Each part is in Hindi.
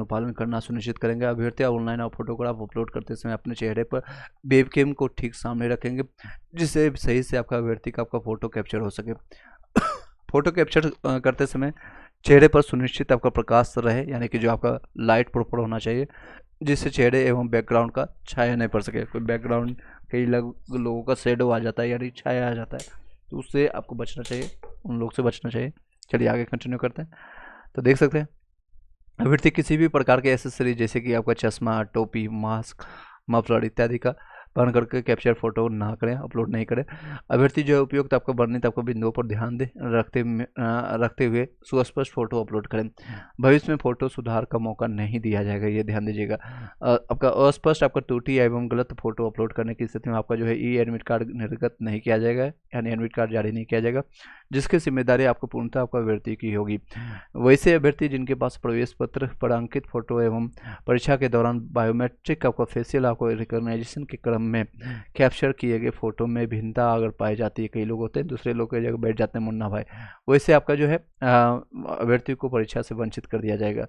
अनुपालन करना सुनिश्चित करेंगे। अभ्यर्थी ऑनलाइन और फोटोग्राफ अपलोड करते समय अपने चेहरे पर वेबकैम को ठीक सामने रखेंगे, जिससे सही से आपका अभ्यर्थी का आपका फ़ोटो कैप्चर हो सके। फ़ोटो कैप्चर करते समय चेहरे पर सुनिश्चित आपका प्रकाश रहे, यानी कि जो आपका लाइट प्रॉपर होना चाहिए, जिससे चेहरे एवं बैकग्राउंड का छाया नहीं पड़ सके। कोई बैकग्राउंड कई लोगों का शेडो आ जाता है यानी छाया आ जाता है, तो उससे आपको बचना चाहिए, उन लोग से बचना चाहिए। चलिए आगे कंटिन्यू करते हैं। तो देख सकते हैं अभ्यर्थी किसी भी प्रकार के एसेसरी जैसे कि आपका चश्मा, टोपी, मास्क, मफलर इत्यादि का पहन करके कैप्चर फोटो ना करें, अपलोड नहीं करें। अभ्यर्थी जो है उपयुक्त आपको वर्णित आपको बिंदुओं पर ध्यान दे रखते हुए सुस्पष्ट फोटो अपलोड करें। भविष्य में फोटो सुधार का मौका नहीं दिया जाएगा, ये ध्यान दीजिएगा। आपका अस्पष्ट आपका त्रुटि एवं गलत फोटो अपलोड करने की स्थिति में आपका जो है ई एडमिट कार्ड निर्गत नहीं किया जाएगा, यानी एडमिट कार्ड जारी नहीं किया जाएगा, जिसकी जिम्मेदारी आपको पूर्णतः आपका अभ्यर्थी की होगी। वैसे अभ्यर्थी जिनके पास प्रवेश पत्र पर अंकित फोटो एवं परीक्षा के दौरान बायोमेट्रिक आपका फेशियल आपको रिकॉग्नाइजेशन के क्रम में कैप्चर किए गए फोटो में भिन्नता अगर पाई जाती है, कई लोग होते हैं दूसरे लोग की जगह बैठ जाते हैं मुन्ना भाई, वैसे आपका जो है अभ्यर्थी को परीक्षा से वंचित कर दिया जाएगा।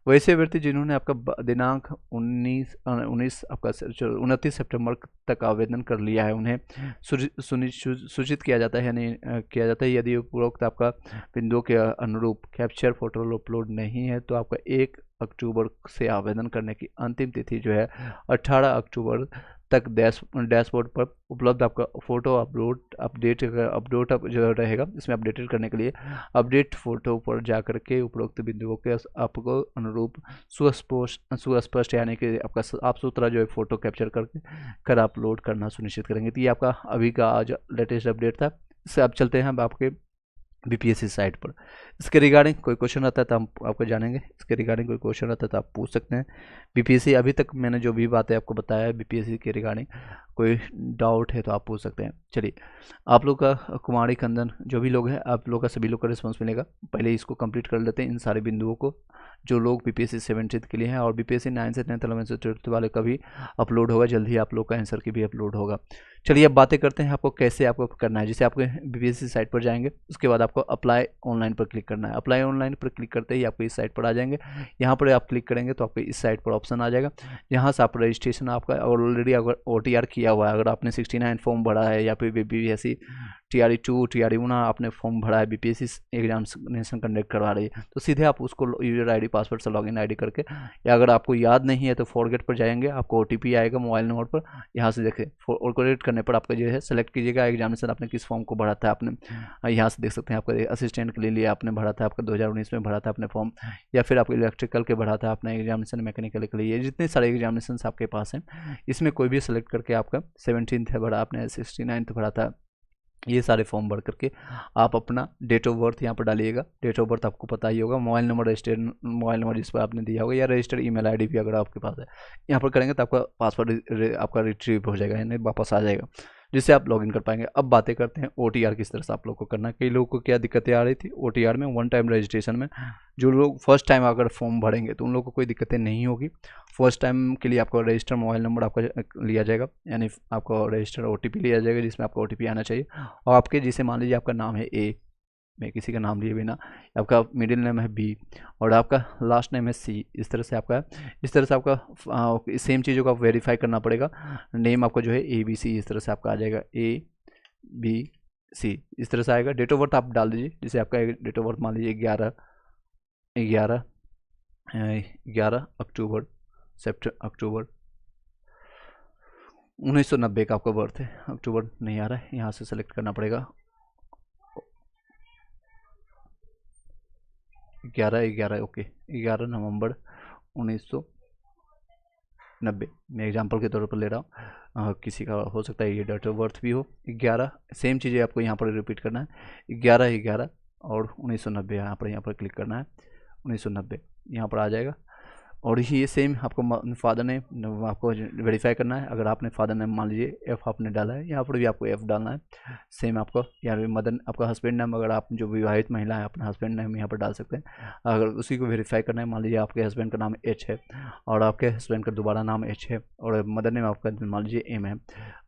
वैसे अभ्यर्थी जिन्होंने आपका दिनांक 29 सितंबर तक आवेदन कर लिया है, उन्हें सूचित किया जाता है, यानी किया जाता है यदि उपरोक्त आपका बिंदुओं के अनुरूप कैप्चर फोटो अपलोड नहीं है तो आपका 1 अक्टूबर से आवेदन करने की अंतिम तिथि जो है 18 अक्टूबर तक डैशबोर्ड पर उपलब्ध आपका फोटो अपडेट जो रहेगा, इसमें अपडेटेड करने के लिए अपडेट फोटो पर जाकर के उपरोक्त बिंदुओं के आपको अनुरूप सुस्पष्ट यानी कि आपका साफ सुथरा जो है फोटो कैप्चर कर अपलोड करना सुनिश्चित करेंगे। तो ये आपका अभी का आज लेटेस्ट अपडेट था। इससे अब चलते हैं हम आपके बीपीएससी साइट पर। इसके रिगार्डिंग कोई क्वेश्चन आता है तो हम आपको जानेंगे, इसके रिगार्डिंग कोई क्वेश्चन आता है तो आप पूछ सकते हैं। बीपीएससी अभी तक मैंने जो भी बातें आपको बताया है बीपीएससी के रिगार्डिंग, कोई डाउट है तो आप पूछ सकते हैं। चलिए आप लोग का कुमारी खंदन जो भी लोग हैं, आप लोग का सभी लोग का रिस्पॉन्स मिलेगा। पहले इसको कंप्लीट कर लेते हैं इन सारे बिंदुओं को जो लोग बीपीएससी 7th के लिए हैं, और बीपीएससी 9 से 10th 11 से 12th वाले का भी अपलोड होगा जल्द ही, आप लोग का आंसर की भी अपलोड होगा। चलिए अब बातें करते हैं आपको कैसे आपको करना है। जैसे आपको बीपीएससी साइट पर जाएंगे, उसके बाद आपको अप्लाई ऑनलाइन पर क्लिक करना है। अप्लाई ऑनलाइन पर क्लिक करते ही आपको इस साइट पर आ जाएंगे। यहाँ पर आप क्लिक करेंगे तो आपको इस साइट पर ऑप्शन आ जाएगा, यहाँ से आप रजिस्ट्रेशन आपका ऑलरेडी अगर OTR किया हुआ है, अगर आपने 69 फॉर्म भरा है या फिर बीपीएससी TRE 2 TRE 1 आपने फॉर्म भरा है, बीपीएससी एग्जामिनेशन कंडक्ट करवा रही है, तो सीधे आप उसको यूजर ID पासवर्ड से लॉगिन ID करके, या अगर आपको याद नहीं है तो फॉरगेट पर जाएंगे, आपको OTP आएगा मोबाइल नंबर पर, यहाँ से देखें फॉरगेट करने पर आपका जो है सेलेक्ट कीजिएगा एग्जामिनेशन आपने किस फॉर्म को भरा था। आपने यहाँ से देख सकते हैं आपका असिस्टेंट के लिए आपने भरा था, आपका 2019 में भरा था आपने फॉर्म, या फिर आपको इलेक्ट्रिकल के भरा था आपने एग्जामिनेशन, मैकेनिकल के लिए, जितने सारे एग्जामिनेशन आपके पास हैं इसमें कोई भी सेलेक्ट करके आपका 17th है भरा, आपने 69th भरा था, ये सारे फॉर्म भर करके आप अपना डेट ऑफ बर्थ यहाँ पर डालिएगा। डेट ऑफ बर्थ आपको पता ही होगा, mobile number registered mobile number जिस पर आपने दिया होगा, या रजिस्टर्ड ईमेल आईडी भी अगर आपके पास है, यहाँ पर करेंगे तो आपका पासवर्ड आपका रिट्रीव हो जाएगा, यानी वापस आ जाएगा, जिससे आप लॉगिन कर पाएंगे। अब बातें करते हैं OTR किस तरह से आप लोग को करना है। कई लोगों को क्या दिक्कतें आ रही थी OTR में, 1 टाइम रजिस्ट्रेशन में, जो लोग फर्स्ट टाइम अगर फॉर्म भरेंगे तो उन लोगों को कोई दिक्कतें नहीं होगी। फर्स्ट टाइम के लिए आपका रजिस्टर मोबाइल नंबर आपका लिया जाएगा, यानी आपका रजिस्टर OTP लिया जाएगा जिसमें आपका OTP आना चाहिए, और आपके जिसे मान लीजिए आपका नाम है A, मैं किसी का नाम लिए बिना, आपका मिडिल नेम है B और आपका लास्ट नेम है C, इस तरह से आपका सेम चीज़ों को आप वेरीफाई करना पड़ेगा। नेम आपका जो है ABC इस तरह से आपका आ जाएगा, ABC इस तरह से आएगा। डेट ऑफ बर्थ आप डाल दीजिए, जैसे आपका डेट ऑफ बर्थ मान लीजिए 11 अक्टूबर 1990 का आपका बर्थ है, अक्टूबर नहीं आ रहा है, यहाँ से सेलेक्ट करना पड़ेगा। 11 ओके, 11 नवंबर 1990 मैं एग्जांपल के तौर पर ले रहा हूँ, किसी का हो सकता है ये डेट ऑफ बर्थ भी हो। 11 सेम चीज़ें आपको यहाँ पर रिपीट करना है, 11 और 1990 यहाँ पर क्लिक करना है, 1990 यहाँ पर आ जाएगा। और ये सेम आपको फादर नेम आपको वेरीफाई करना है। अगर आपने फादर नेम मान लीजिए F आपने डाला है, यहाँ पर भी आपको F डालना है। सेम आपको यहाँ पे मदर आपका हस्बैंड नेम, अगर आप जो विवाहित महिला है अपना हस्बैंड नेम यहाँ पर डाल सकते हैं। अगर उसी को वेरीफाई करना है, मान लीजिए आपके हस्बैंड का नाम H है और आपके हस्बैंड का दोबारा नाम H है और मदर नेम आपका मान लीजिए M है,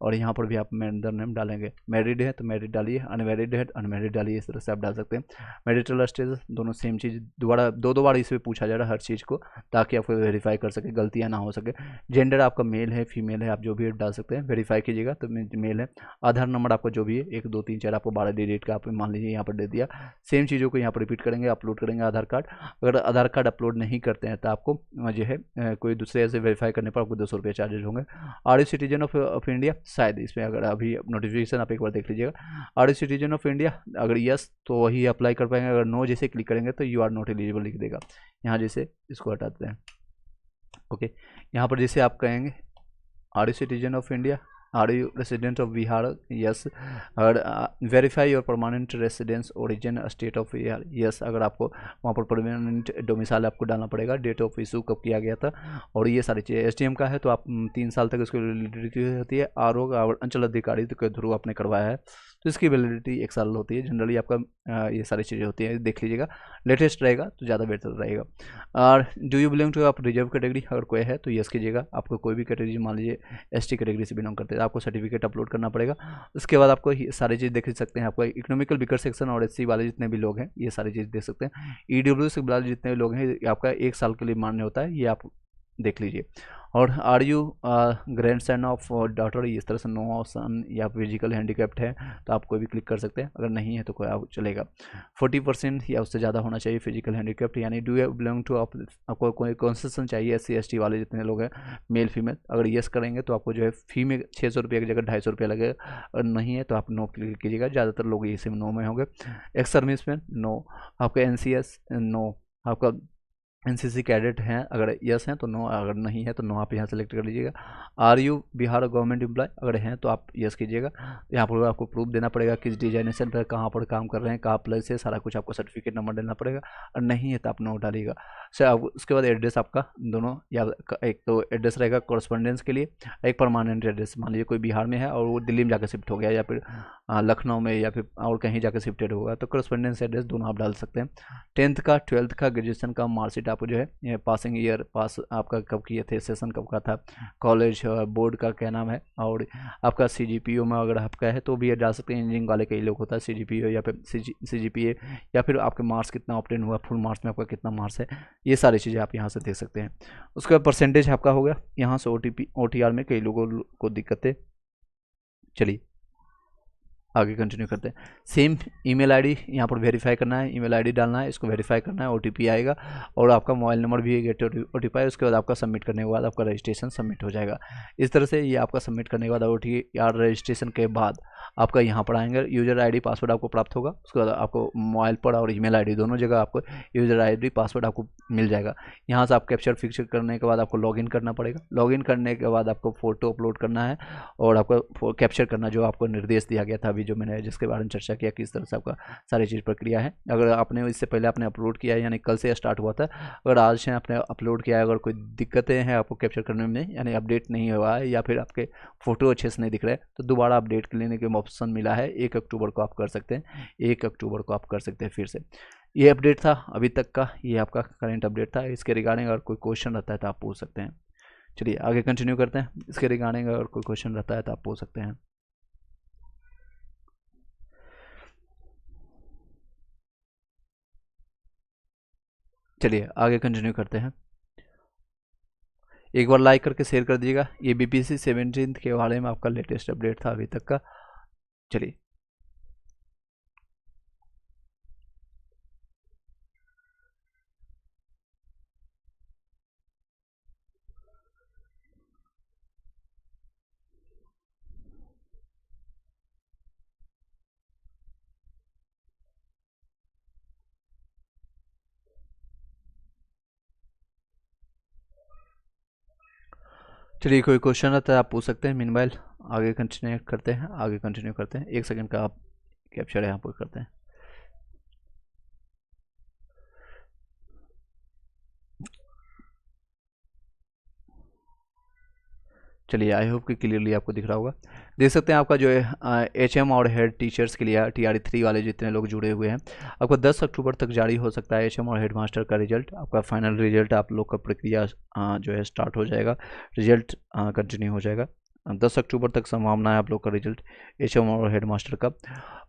और यहाँ पर भी आप मदर नेम डालेंगे। मैरिड है तो मैरिड डालिए, अनमैरिड है तो अनमैरिड डालिए, इस तरह से आप डाल सकते हैं। मैरिटल स्टेटस दोनों सेम चीज़, दोबारा दो बार इसमें पूछा जा रहा है हर चीज़ को, ताकि आप आपको वेरीफाई कर सके, गलतियाँ ना हो सके। जेंडर आपका मेल है फीमेल है, आप जो भी डाल सकते हैं। वेरीफाई कीजिएगा तो मेल है। आधार नंबर आपका जो भी है 1 2 3 4 आपको 12 डिजिट का आप मान लीजिए यहाँ पर दे दिया। सेम चीज़ों को यहाँ पर रिपीट करेंगे, अपलोड करेंगे आधार कार्ड। अगर आधार कार्ड अपलोड नहीं करते हैं तो आपको जो है कोई दूसरे ऐसे वेरीफाई करने पर आपको 200 रुपये चार्जेज होंगे। Are you citizen of India, शायद इसमें अगर अभी नोटिफिकेशन आप एक बार देख लीजिएगा। Are you citizen of India, अगर यस तो वही अप्लाई कर पाएंगे, अगर नो जैसे क्लिक करेंगे तो यू आर नॉट एलिजिबल लिख देगा। यहाँ जैसे इसको हटाते हैं, ओके। यहाँ पर जैसे आप कहेंगे are you citizen of India, are you resident of Bihar, yes. अगर वेरीफाई और permanent residence origin state of Bihar, yes. अगर आपको वहाँ पर परमानेंट डोमिसाइल आपको डालना पड़ेगा, डेट ऑफ इशू कब किया गया था, और ये सारी चीज़ें। एसटीएम का है तो आप 3 साल तक इसकी वैलिडिटी होती है। आरओ का अंचल अधिकारी के थ्रू आपने करवाया है तो इसकी वैलिडिटी 1 साल होती है। जनरली आपका ये सारी चीज़ें होती है, देख लीजिएगा। लेटेस्ट रहेगा तो ज़्यादा बेहतर रहेगा। और डू यू बिलोंग टू आप रिजर्व कैटेगरी, अगर कोई है तो यस कीजिएगा। आपको कोई भी कैटेगरी, मान लीजिए एसटी कैटेगरी से बिलोंग करते हैं, आपको सर्टिफिकेट अपलोड करना पड़ेगा। उसके बाद आपको सारी चीज़ देख सकते हैं। आपको इकोनॉमिकल वीकर सेक्शन और एससी वाले जितने भी लोग हैं ये सारी चीज़ देख सकते हैं। ईडब्ल्यूएस वाले जितने भी लोग हैं आपका 1 साल के लिए मान्य होता है, ये आप देख लीजिए। और are you grandson of daughter, इस तरह से नो सन या फिजिकल हैंडीकैप्ड है तो आप कोई भी क्लिक कर सकते हैं, अगर नहीं है तो कोई आप चलेगा। 40% या उससे ज़्यादा होना चाहिए फिजिकल हैंडीकैप्ड, यानी डू यू बिलोंग टू, आपको कोई कंसेशन चाहिए एससी एसटी वाले जितने लोग हैं मेल फीमेल, अगर येस करेंगे तो आपको जो है फीमेल 600 रुपये की जगह 250 रुपये लगेगा, अगर नहीं है तो आप नो क्लिक कीजिएगा। ज़्यादातर लोग इसी में नो में होंगे। एक्स सर्विस में नो, आपका एनसीएस नो, आपका एनसीसी कैडेट हैं अगर यस हैं तो नो, अगर नहीं है तो नो आप यहाँ सेलेक्ट कर लीजिएगा। Are you Bihar government employ, अगर हैं तो आप यस कीजिएगा। यहाँ पर आपको प्रूफ देना पड़ेगा किस डिजाइनेशन पर कहाँ पर काम कर रहे हैं, कहाँ प्लेस है, सारा कुछ आपको सर्टिफिकेट नंबर देना पड़ेगा, और नहीं है तो आप नो डालिएगा। सर उसके बाद एड्रेस आपका दोनों, या एक तो एड्रेस रहेगा कॉरस्पॉन्डेंस के लिए, एक परमानेंट एड्रेस। मान लीजिए कोई बिहार में है और वो दिल्ली में जाकर शिफ्ट हो गया, या फिर लखनऊ में, या फिर और कहीं जाकर शिफ्टेड होगा, तो कॉरस्पॉन्डेंस एड्रेस दोनों आप डाल सकते हैं। 10th का 12th का ग्रेजुएशन का मार्कशीट आपको जो है पासिंग ईयर, पास आपका कब किए थे, सेशन कब का था, कॉलेज बोर्ड का क्या नाम है, और आपका सीजीपीओ में अगर आपका है तो भी डाल सकते हैं। इंजीनियरिंग वाले कई लोग होता है सीजीपीओ या फिर सीजीपीए, या फिर आपके मार्क्स कितना ऑब्टेन हुआ, फुल मार्क्स में आपका कितना मार्क्स है, ये सारी चीज़ें आप यहाँ से देख सकते हैं। उसके बाद परसेंटेज आपका हो गया। यहाँ से OTR में कई लोगों को दिक्कतें। चलिए आगे कंटिन्यू करते हैं। सेम ईमेल आईडी यहाँ पर वेरीफाई करना है, ईमेल आईडी डालना है, इसको वेरीफाई करना है, ओटीपी आएगा और आपका मोबाइल नंबर भी गेट ओटीपी है। उसके बाद आपका सबमिट करने के बाद आपका रजिस्ट्रेशन सबमिट हो जाएगा। इस तरह से ये आपका सबमिट करने के बाद OTR रजिस्ट्रेशन के बाद आपका यहाँ पर आएंगे, यूजर आईडी पासवर्ड आपको प्राप्त होगा। उसके बाद आपको मोबाइल पर और ईमेल आईडी दोनों जगह आपको यूजर आईडी पासवर्ड आपको मिल जाएगा। यहाँ से आप कैप्चर फिक्स करने के बाद आपको लॉगिन करना पड़ेगा। लॉगिन करने के बाद आपको फ़ोटो अपलोड करना है और आपको कैप्चर करना, जो आपको निर्देश दिया गया था अभी जो मैंने जिसके बारे में चर्चा किया, किस तरह से आपका सारी चीज़ प्रक्रिया है। अगर आपने इससे पहले आपने अपलोड किया है, यानी कल से स्टार्ट हुआ था, अगर आज से आपने अपलोड किया है, अगर कोई दिक्कतें हैं आपको कैप्चर करने में, यानी अपडेट नहीं हुआ है या फिर आपके फ़ोटो अच्छे से नहीं दिख रहे हैं, तो दोबारा अपडेट लेने के ऑप्शन मिला है। 1 अक्टूबर को आप कर सकते हैं, 1 अक्टूबर को आप कर सकते हैं फिर से। ये अपडेट था अभी तक का, ये आपका करेंट अपडेट था। इसके रिगार्डिंग अगर कोई क्वेश्चन रहता है तो आप पूछ सकते हैं। चलिए आगे कंटिन्यू करते हैं। इसके रिगार्डिंग अगर कोई क्वेश्चन रहता है तो आप पूछ सकते हैं। चलिए आगे कंटिन्यू करते हैं। एक बार लाइक करके शेयर कर दीजिएगा। ये BPSC 17 के बारे में आपका लेटेस्ट अपडेट था अभी तक का। चलिए चलिए कोई क्वेश्चन रहता है आप पूछ सकते हैं। मीनवाइल आगे कंटिन्यू करते हैं, आगे कंटिन्यू करते हैं। 1 सेकंड का आप कैप्चर यहाँ पर करते हैं। चलिए आई होप कि क्लियरली आपको दिख रहा होगा। देख सकते हैं आपका जो है HM और हेड टीचर्स के लिए TRE 3 वाले जितने लोग जुड़े हुए हैं, आपको 10 अक्टूबर तक जारी हो सकता है HM और हेड मास्टर का रिजल्ट। आपका फाइनल रिजल्ट आप लोग का प्रक्रिया जो है स्टार्ट हो जाएगा, रिजल्ट कंटिन्यू हो जाएगा। 10 अक्टूबर तक संभावना है आप लोग का रिजल्ट HM और हेड मास्टर का।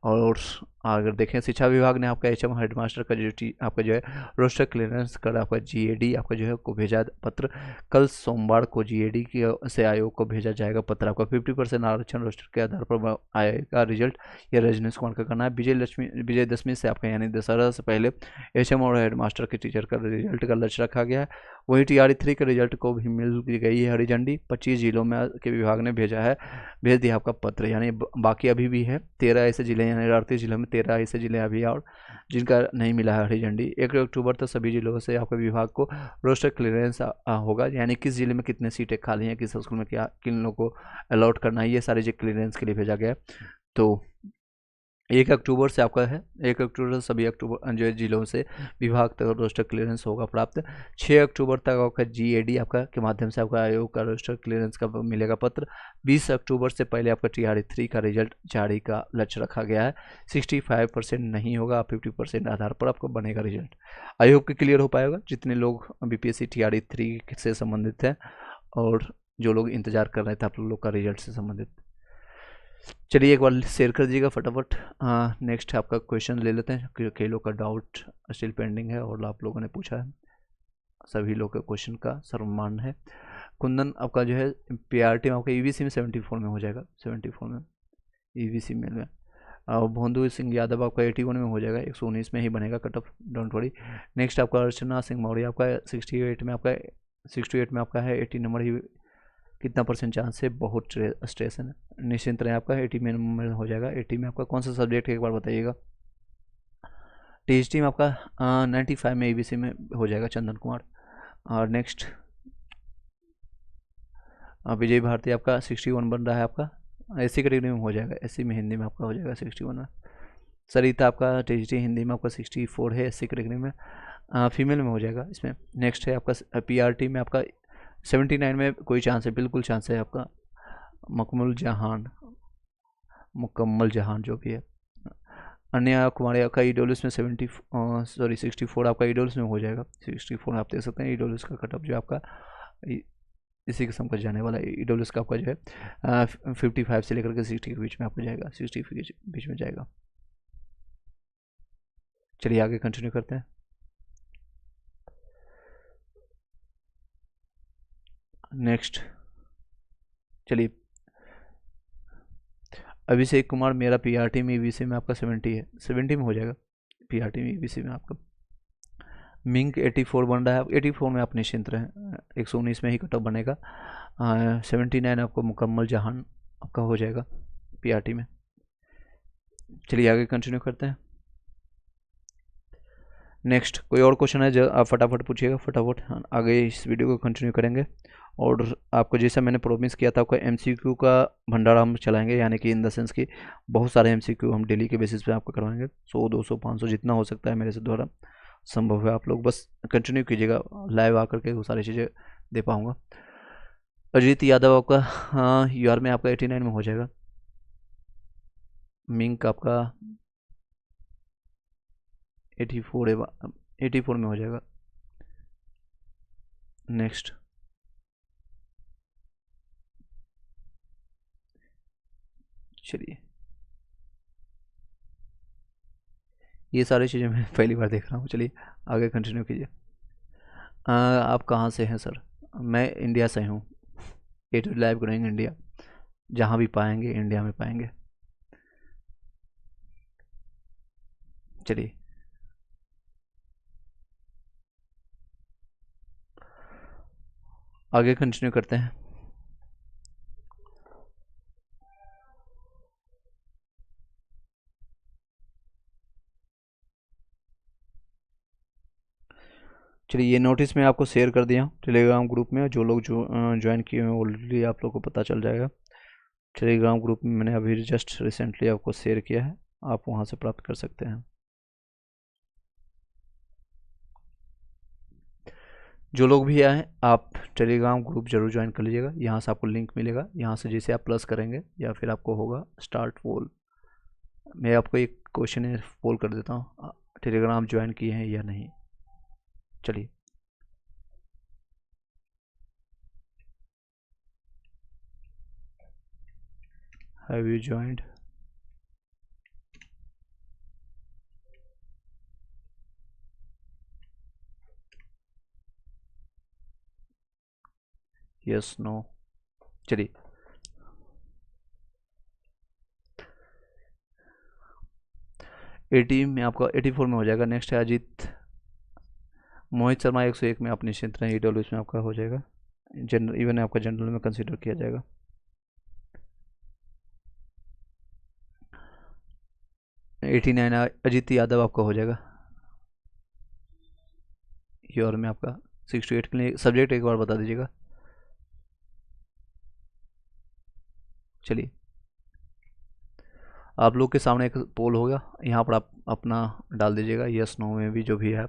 और अगर देखें शिक्षा विभाग ने आपका एचएम हेडमास्टर का जो आपका जो है रोस्टर क्लियरेंस कर आपका जीएडी आपका जो है को भेजा पत्र। कल सोमवार को जीएडी के से आयोग को भेजा जाएगा पत्र। आपका 50% आरक्षण रोस्टर के आधार पर आएगा रिजल्ट। यह रजनीश कुमार का कहना है। विजयदशमी से आपका यानी दशहरा से पहले एचएम और हेडमास्टर के टीचर का रिजल्ट का लक्ष्य रखा गया है। वहीं TRE 3 के रिजल्ट को भी मिल गई है हरी झंडी। 25 जिलों में के विभाग ने भेज दिया आपका पत्र। यानी बाकी अभी भी है 13 ऐसे जिले, यानी 38 जिलों में 13 ऐसे जिले अभी और जिनका नहीं मिला है हरी झंडी। 1 अक्टूबर तक सभी जिलों से आपके विभाग को रोस्टर क्लियरेंस होगा, यानी किस जिले में कितने सीटें खाली हैं, किस स्कूल में क्या किन लोगों को अलॉट करना है, ये सारे जो क्लियरेंस के लिए भेजा गया है। तो 1 अक्टूबर से आपका है, 1 अक्टूबर से सभी अक्टूबर जो जिलों से विभाग तक रोस्टर क्लियरेंस होगा प्राप्त। 6 अक्टूबर तक आपका जीएडी आपका के माध्यम से आपका आयोग का रोस्टर क्लियरेंस का मिलेगा पत्र। 20 अक्टूबर से पहले आपका TRE 3 का रिजल्ट जारी का लक्ष्य रखा गया है। 65% नहीं होगा, 50% आधार पर आपको बनेगा रिजल्ट। आई होप कि क्लियर हो पाएगा जितने लोग BPSC TRE 3 से संबंधित हैं और जो लोग इंतजार कर रहे थे आप लोग का रिजल्ट से संबंधित। चलिए एक बार शेयर कर दीजिएगा फटाफट। नेक्स्ट आपका क्वेश्चन ले लेते हैं। कई लोग का डाउट स्टिल पेंडिंग है और आप लोगों ने पूछा है, सभी लोग के क्वेश्चन का सम्मान है। कुंदन आपका जो है PRT में आपका EVC में 74 में हो जाएगा, 74 में EVC में। और भोंदू सिंह यादव आपका 81 में हो जाएगा, 119 में ही बनेगा cut off, don't worry. Next आपका अर्चना सिंह मौर्य आपका 68 में आपका 68 में आपका है 80 नंबर ही, कितना % चांस है, बहुत स्ट्रेस है। निश्चिंत रहे आपका 80 में हो जाएगा। 80 में आपका कौन सा सब्जेक्ट है एक बार बताइएगा। THT में आपका 95 में EVC में हो जाएगा चंदन कुमार। और नेक्स्ट विजय भारती आपका 61 बन रहा है आपका, SC कैटेगरी में हो जाएगा। SC में हिंदी में आपका हो जाएगा 61 में। सरिता आपका THT हिंदी में आपका 64 है, SC कैटेगरी में, फीमेल में हो जाएगा इसमें। नेक्स्ट है आपका PRT में आपका 79 में कोई चांस है, बिल्कुल चांस है आपका। मुकम्मल जहान जो भी है। अन्य कुमारी आपका ईडोलिस में 64 आपका ईडोलिस में हो जाएगा। 64 आप देख सकते हैं ईडोलिस का कटअप जो आपका इसी किस्म का जाने वाला है। ईडोलिस का आपका जो है 55 से लेकर के 60 के बीच में आपको जाएगा, 60 के बीच में जाएगा। चलिए आगे कंटिन्यू करते हैं। नेक्स्ट चलिए अभिषेक कुमार, मेरा PRT में EVC में आपका 70 है, 70 में हो जाएगा PRT में EVC में आपका। मिंक 84 बन रहा है, 84 में आप निश्चिंत रहें, 119 में ही कट ऑफ बनेगा। 79 आपको मुकम्मल जहान आपका हो जाएगा PRT में। चलिए आगे कंटिन्यू करते हैं। नेक्स्ट कोई और क्वेश्चन है जो आप फटाफट पूछिएगा, फटाफट आगे इस वीडियो को कंटिन्यू करेंगे। और आपको जैसा मैंने प्रोमिस किया था, आपका MCQ का भंडारा हम चलाएंगे, यानी कि इन द सेंस कि बहुत सारे MCQ हम डेली के बेसिस पे आपको करवाएंगे। 100 200 500 जितना हो सकता है मेरे से द्वारा संभव है। आप लोग बस कंटिन्यू कीजिएगा, लाइव आकर के वो सारी चीज़ें दे पाऊँगा। अजीत यादव आपका UR में आपका 89 में हो जाएगा। मिंक आपका 84 में हो जाएगा। नेक्स्ट चलिए, ये सारी चीज़ें मैं पहली बार देख रहा हूँ। चलिए आगे कंटिन्यू कीजिए। आप कहाँ से हैं सर? मैं इंडिया से हूँ। A to live growing India, जहाँ भी पाएंगे इंडिया में पाएंगे। चलिए आगे कंटिन्यू करते हैं। चलिए ये नोटिस मैं आपको शेयर कर दिया हूँ टेलीग्राम ग्रुप में, जो लोग ज्वाइन किए हैं ऑलरेडी आप लोग को पता चल जाएगा। टेलीग्राम ग्रुप में मैंने अभी जस्ट रिसेंटली आपको शेयर किया है, आप वहाँ से प्राप्त कर सकते हैं। जो लोग भी आए आप टेलीग्राम ग्रुप जरूर ज्वाइन कर लीजिएगा। यहाँ से आपको लिंक मिलेगा, यहाँ से जैसे आप प्लस करेंगे या फिर आपको होगा स्टार्ट पोल। मैं आपको एक क्वेश्चन पोल कर देता हूँ, टेलीग्राम ज्वाइन किए हैं या नहीं। चलिए have you joined yes no. चलिए 80 में आपका 84 में हो जाएगा। नेक्स्ट है अजीत मोहित शर्मा 101 में आप निश्चिंत रहें, EWS में आपका हो जाएगा। जनरल इवन आपका जनरल में कंसिडर किया जाएगा। 89 अजीत यादव आपका हो जाएगा। योर में आपका 68 के लिए सब्जेक्ट एक बार बता दीजिएगा। चलिए आप लोग के सामने एक पोल होगा, यहाँ पर आप अपना डाल दीजिएगा, यस नो में भी जो भी है